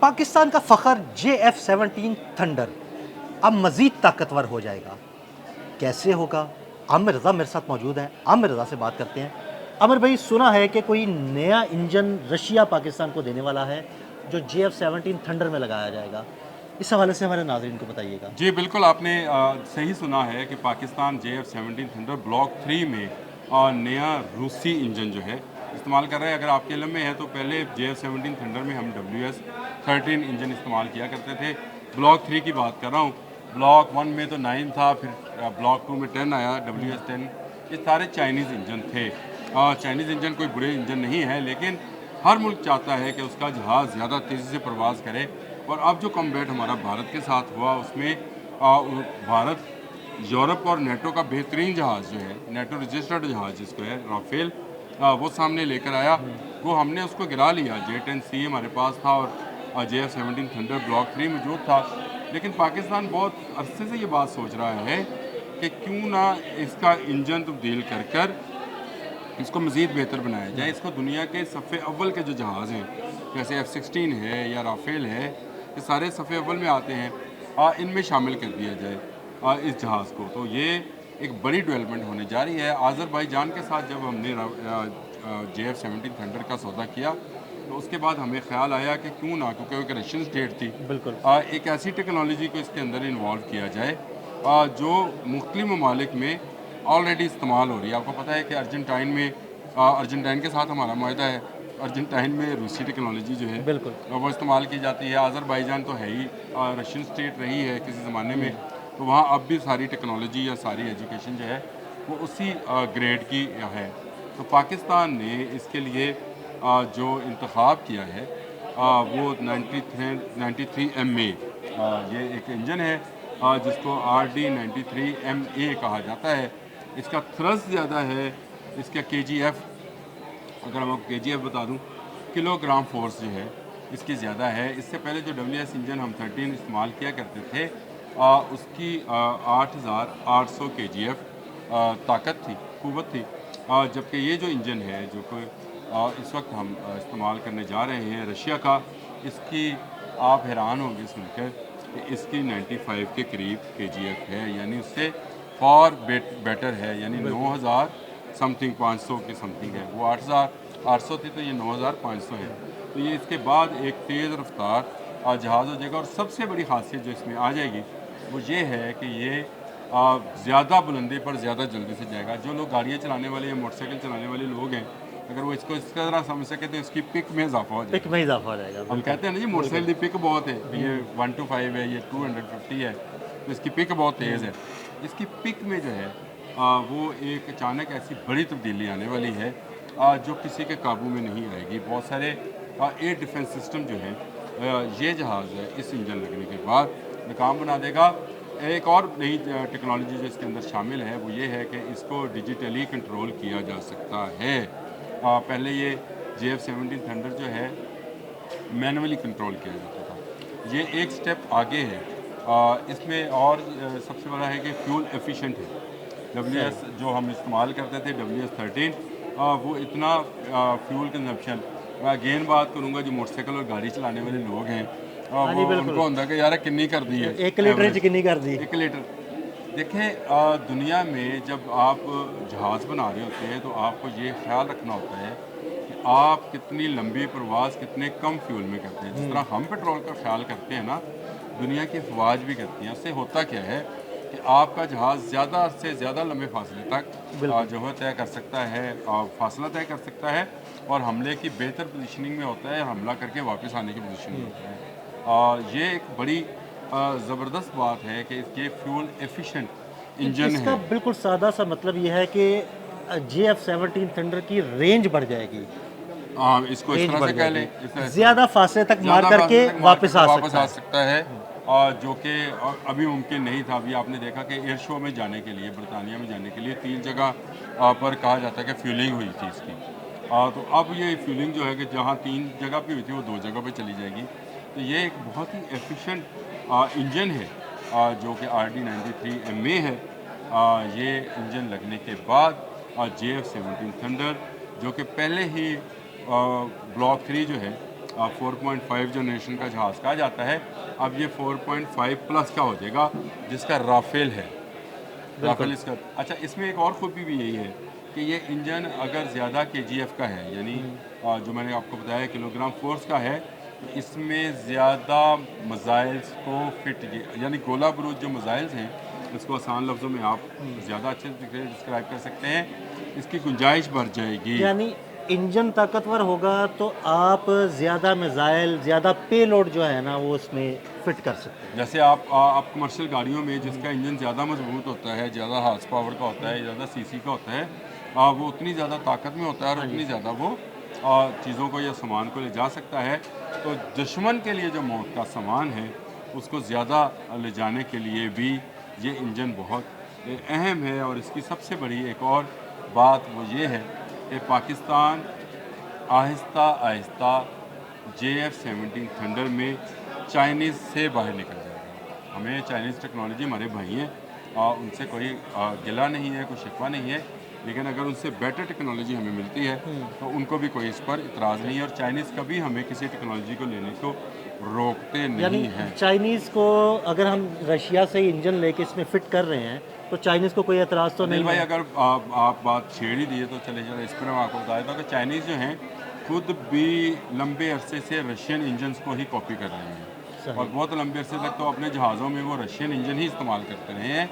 पाकिस्तान का फ़ख्र JF-17 thunder अब मज़ीद ताकतवर हो जाएगा। कैसे होगा? आमिर रज़ा मेरे साथ मौजूद हैं। आमिर रज़ा से बात करते हैं। आमिर भाई, सुना है कि कोई नया इंजन रशिया पाकिस्तान को देने वाला है जो JF-17 थंडर में लगाया जाएगा। इस हवाले से हमारे नाज़रीन को बताइएगा। जी बिल्कुल, आपने सही सुना है कि पाकिस्तान JF-17 थंडर ब्लॉक 3 में नया रूसी इंजन जो है इस्तेमाल कर रहे हैं। अगर आपके इल्म में है तो पहले JF-17 थंडर में हम WS-13 इंजन इस्तेमाल किया करते थे। ब्लॉक 3 की बात कर रहा हूँ। ब्लॉक 1 में तो 9 था, फिर ब्लॉक 2 में 10 आया, WS-10। ये सारे चाइनीज़ इंजन थे। चाइनीज़ इंजन कोई बुरे इंजन नहीं है, लेकिन हर मुल्क चाहता है कि उसका जहाज़ ज़्यादा तेज़ी से प्रवास करे। और अब जो कॉम्बैट हमारा भारत के साथ हुआ उसमें भारत यूरोप और नेटो का बेहतरीन जहाज़ जो है, नेटो रजिस्टर्ड जहाज़ जिसको है राफेल, वो सामने लेकर आया। वो हमने उसको गिरा लिया। J-10C हमारे पास था और JF-17 थंडर ब्लॉक 3 मौजूद था। लेकिन पाकिस्तान बहुत अरसे से ये बात सोच रहा है कि क्यों ना इसका इंजन तब्दील कर कर इसको मज़ीद बेहतर बनाया जाए। इसको दुनिया के सफ़े अव्वल के जो जहाज़ हैं जैसे F-16 है या राफेल है, ये सारे सफ़े अव्वल में आते हैं, इनमें शामिल कर दिया जाए इस जहाज़ को। तो ये एक बड़ी डेवलपमेंट होने जा रही है। आज़रबाईजान के साथ जब हमने JF-17 थंडर का सौदा किया तो उसके बाद हमें ख्याल आया कि क्यों ना, क्योंकि एक रशियन स्टेट थी, बिल्कुल। एक ऐसी टेक्नोलॉजी को इसके अंदर इन्वॉल्व किया जाए जो मुख्तलिफ ममालिक में ऑलरेडी इस्तेमाल हो रही है। आपको पता है कि अर्जेंटाइन के साथ हमारा मुआहदा है। अर्जेंटाइन में रूसी टेक्नोलॉजी जो है बिल्कुल। वो इस्तेमाल की जाती है। आज़रबाईजान तो है ही रशियन स्टेट रही है किसी ज़माने में, तो वहाँ अब भी सारी टेक्नोलॉजी या सारी एजुकेशन जो है वो उसी ग्रेड की है। तो पाकिस्तान ने इसके लिए जो इंतखाब किया है वो 93MA, ये एक इंजन है जिसको RD-93MA कहा जाता है। इसका थ्रस्ट ज़्यादा है। इसका KGF, अगर मैं आपको KGF बता दूं, किलोग्राम फोर्स जो है इसकी ज़्यादा है। इससे पहले जो WS इंजन हम 13 इस्तेमाल किया करते थे उसकी 8800 KGF ताकत थी, क़ुव्वत थी। जबकि ये जो इंजन है जो कि इस वक्त हम इस्तेमाल करने जा रहे हैं रशिया का, इसकी आप हैरान होंगे सुनकर कि इसकी 95 के करीब KGF है, यानी उससे फॉर बेटर है। यानी 9000 समथिंग 500 के समथिंग है। वो 8800 थी तो ये 9500 है। तो ये इसके बाद एक तेज़ रफ्तार जहाज़ हो जाएगा। और सबसे बड़ी खासियत जो इसमें आ जाएगी वो ये है कि ये ज़्यादा बुलंदी पर ज़्यादा जल्दी से जाएगा। जो लोग गाड़ियाँ चलाने वाले या मोटरसाइकिल चलाने वाले लोग हैं, अगर वो इसको इस तरह समझ सके तो इसकी पिक में इजाफा हो जाएगा। पिक में इजाफा हो जाएगा। हम कहते हैं ना जी मोटरसाइकिल की पिक बहुत है, ये 1 to 5 है, ये 250 है, तो इसकी पिक बहुत तेज़ है। इसकी पिक में जो है वो एक अचानक ऐसी बड़ी तब्दीली आने वाली है जो किसी के काबू में नहीं आएगी। बहुत सारे एयर डिफेंस सिस्टम जो हैं ये जहाज़ है इस इंजन लगने के बाद नाकाम बना देगा। एक और नई टेक्नोलॉजी जो इसके अंदर शामिल है वो ये है कि इसको डिजिटली कंट्रोल किया जा सकता है। पहले ये JF-17 थंडर जो है मैनुअली कंट्रोल किया जाता था। ये एक स्टेप आगे है। इसमें और सबसे बड़ा है कि फ्यूल एफिशिएंट है। WS जो हम इस्तेमाल करते थे WS-13, वो इतना फ्यूल कंजप्शन, मैं अगेन बात करूँगा जो मोटरसाइकिल और गाड़ी चलाने वाले लोग हैं हाँ जी, वो बिल्कुल। उनको होता है कि यार कितनी कर दी है 1 लीटर एवरेज। च कितनी कर दी। 1 लीटर। देखें दुनिया में जब आप जहाज़ बना रहे होते हैं तो आपको ये ख्याल रखना होता है कि आप कितनी लंबी प्रवास कितने कम फ्यूल में करते हैं। जिस तरह हम पेट्रोल का ख्याल करते हैं ना, दुनिया की अफवाज भी करती हैं। उससे होता क्या है कि आपका जहाज़ ज़्यादा से ज़्यादा लंबे फासले तक जो है तय कर सकता है, फासला तय कर सकता है और हमले की बेहतर पोजीशनिंग में होता है, हमला करके वापस आने की पोजीशन में होता है। ये एक बड़ी ज़बरदस्त बात है कि ये फ्यूल एफिशिएंट इंजन इसका है। बिल्कुल सादा सा मतलब ये है कि JF-17 थंडर की रेंज बढ़ जाएगी। हाँ, इसको इस रेंज तरह बढ़ से कह लें, जाएगी। इस तरह से ज़्यादा फासले तक मार ज़्यादा करके फासले तक मार वापस करके आ वापस सकता आ है। सकता है। जो कि अभी मुमकिन नहीं था। अभी आपने देखा कि एयर शो में जाने के लिए, बरतानिया में जाने के लिए 3 जगह पर कहा जाता है कि फ्यूलिंग हुई थी इसकी। तो अब ये फ्यूलिंग जो है कि जहाँ 3 जगह पे हुई थी वो 2 जगह पे चली जाएगी। तो ये एक बहुत ही एफिशिएंट इंजन है जो कि RD-93MA है। ये इंजन लगने के बाद JF-17 थंडर जो कि पहले ही ब्लॉक 3 जो है 4.5 जनरेशन का जहाज़ कहा जाता है, अब ये 4.5 प्लस का हो जाएगा, जिसका राफेल है। राफेल इसका अच्छा, इसमें एक और खूबी भी यही है कि ये इंजन अगर ज़्यादा KGF का है, यानी जो मैंने आपको बताया किलोग्राम फोर्स का है, तो इसमें ज़्यादा मिसाइल्स को फिट, यानी गोला बारूद जो मिसाइल्स हैं, इसको आसान लफ्ज़ों में आप ज़्यादा अच्छे से डिस्क्राइब कर सकते हैं, इसकी गुंजाइश बढ़ जाएगी। यानी इंजन ताकतवर होगा तो आप ज़्यादा मिसाइल, ज़्यादा पेलोड जो है ना वो उसमें फिट कर सकते हैं। जैसे आप कमर्शियल गाड़ियों में जिसका इंजन ज़्यादा मजबूत होता है, ज़्यादा हार्स पावर का होता है, ज़्यादा सीसी का होता है, वो उतनी ज़्यादा ताकत में होता है और उतनी ज़्यादा वो चीज़ों को या सामान को ले जा सकता है। तो दुश्मन के लिए जो मौत का सामान है उसको ज़्यादा ले जाने के लिए भी ये इंजन बहुत अहम है। और इसकी सबसे बड़ी एक और बात वो ये है कि पाकिस्तान आहिस्ता आहिस्ता JF-17 थंडर में चाइनीज़ से बाहर निकल जाएगा। हमें चाइनीज़ टेक्नोलॉजी, हमारे भाई हैं, उनसे कोई गिला नहीं है, कोई शिकवा नहीं है, लेकिन अगर उनसे बेटर टेक्नोलॉजी हमें मिलती है तो उनको भी कोई इस पर इतराज़ नहीं है। और चाइनीज़ कभी हमें किसी टेक्नोलॉजी को लेने को रोकते यानी नहीं हैं। चाइनीज़ को अगर हम रशिया से ही इंजन लेके इसमें फिट कर रहे हैं तो चाइनीज़ को कोई एतराज़ तो अनिल नहीं भाई, है। अगर आप बात छेड़ ही दिए तो चले चलो इस पर मैं आपको बता देता हूँ कि चाइनीज़ जो हैं खुद भी लंबे अरसे से रशियन इंजन्स को ही कॉपी कर रहे हैं, सही। और बहुत लंबे अरसे तक तो अपने जहाज़ों में वो रशियन इंजन ही इस्तेमाल करते रहे हैं।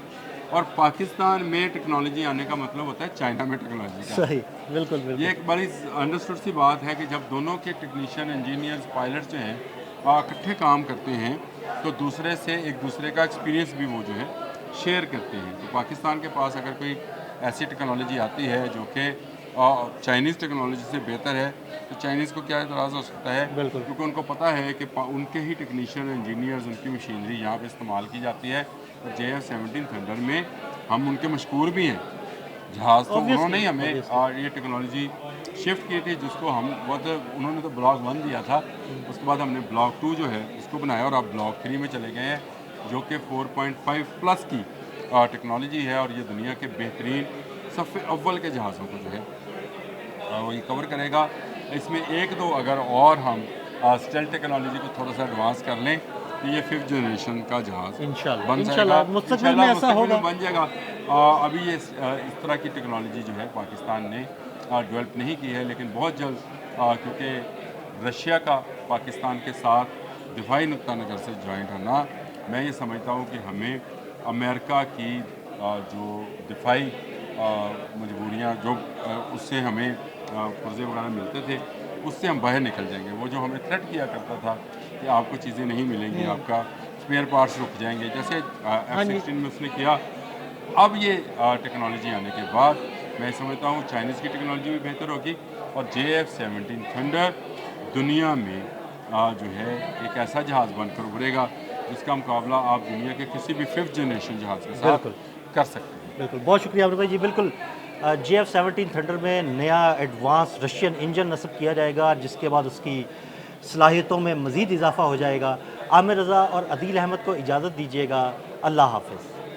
और पाकिस्तान में टेक्नोलॉजी आने का मतलब होता है चाइना में टेक्नोलॉजी का। सही, बिल्कुल बिल्कुल। ये एक बड़ी अंडरस्टूड सी बात है कि जब दोनों के टेक्नीशियन, इंजीनियर्स, पायलट्स जो हैं इकट्ठे काम करते हैं तो दूसरे से एक दूसरे का एक्सपीरियंस भी वो जो है शेयर करते हैं। तो पाकिस्तान के पास अगर कोई ऐसी टेक्नोलॉजी आती है जो कि चाइनीज़ टेक्नोलॉजी से बेहतर है तो चाइनीज़ को क्या एतराज़ हो सकता है, बिल्कुल। क्योंकि उनको पता है कि उनके ही टेक्नीशियन, इंजीनियर्स, उनकी मशीनरी यहाँ पे इस्तेमाल की जाती है। और JF-17 थंडर में हम उनके मशहूर भी हैं। जहाज़ तो Obviously, उन्होंने ही हमें obviously। ये टेक्नोलॉजी शिफ्ट की थी, जिसको हम उन्होंने तो ब्लॉक 1 दिया था, उसके बाद हमने ब्लॉक 2 जो है उसको बनाया और अब ब्लॉक 3 में चले गए हैं, जो कि 4.5 प्लस की टेक्नोलॉजी है। और ये दुनिया के बेहतरीन सफ़े अव्वल के जहाज़ों को जो है वो ये कवर करेगा। इसमें एक दो अगर और हम स्टेल्थ टेक्नोलॉजी को थोड़ा सा एडवांस कर लें तो ये 5th जनरेशन का जहाज़ इंशाल्लाह, बन इंशाल्लाह जाएगा। मुस्तकबिल में ऐसा मुस्तकबिल होगा। में बन जाएगा। अभी ये इस तरह की टेक्नोलॉजी जो है पाकिस्तान ने डेवलप नहीं की है, लेकिन बहुत जल्द, क्योंकि रशिया का पाकिस्तान के साथ दिफाई नुक्ता नज़र से जॉइंट होना, मैं ये समझता हूँ कि हमें अमेरिका की जो दिफाई मजबूरियाँ जो उससे हमें पुर्जे वगैरह मिलते थे उससे हम बाहर निकल जाएंगे। वो जो हमें थ्रेट किया करता था कि आपको चीज़ें नहीं मिलेंगी, आपका स्पेयर पार्ट्स रुक जाएंगे, जैसे F-16 में उसने किया। अब ये टेक्नोलॉजी आने के बाद मैं समझता हूँ चाइनीज़ की टेक्नोलॉजी भी बेहतर होगी और JF-17 थंडर दुनिया में जो है एक ऐसा जहाज़ बनकर उभरेगा जिसका मुकाबला आप दुनिया के किसी भी 5th जनरेशन जहाज़ के साथ बिल्कुल। कर सकते हैं। बिल्कुल, बहुत शुक्रिया आमिर भाई जी। बिल्कुल, JF-17 थंडर में नया एडवांस रशियन इंजन नस्ब किया जाएगा, जिसके बाद उसकी सलाहियतों में मज़ीद इजाफा हो जाएगा। आमिर रज़ा और अदील अहमद को इजाज़त दीजिएगा। अल्लाह हाफ़िज़।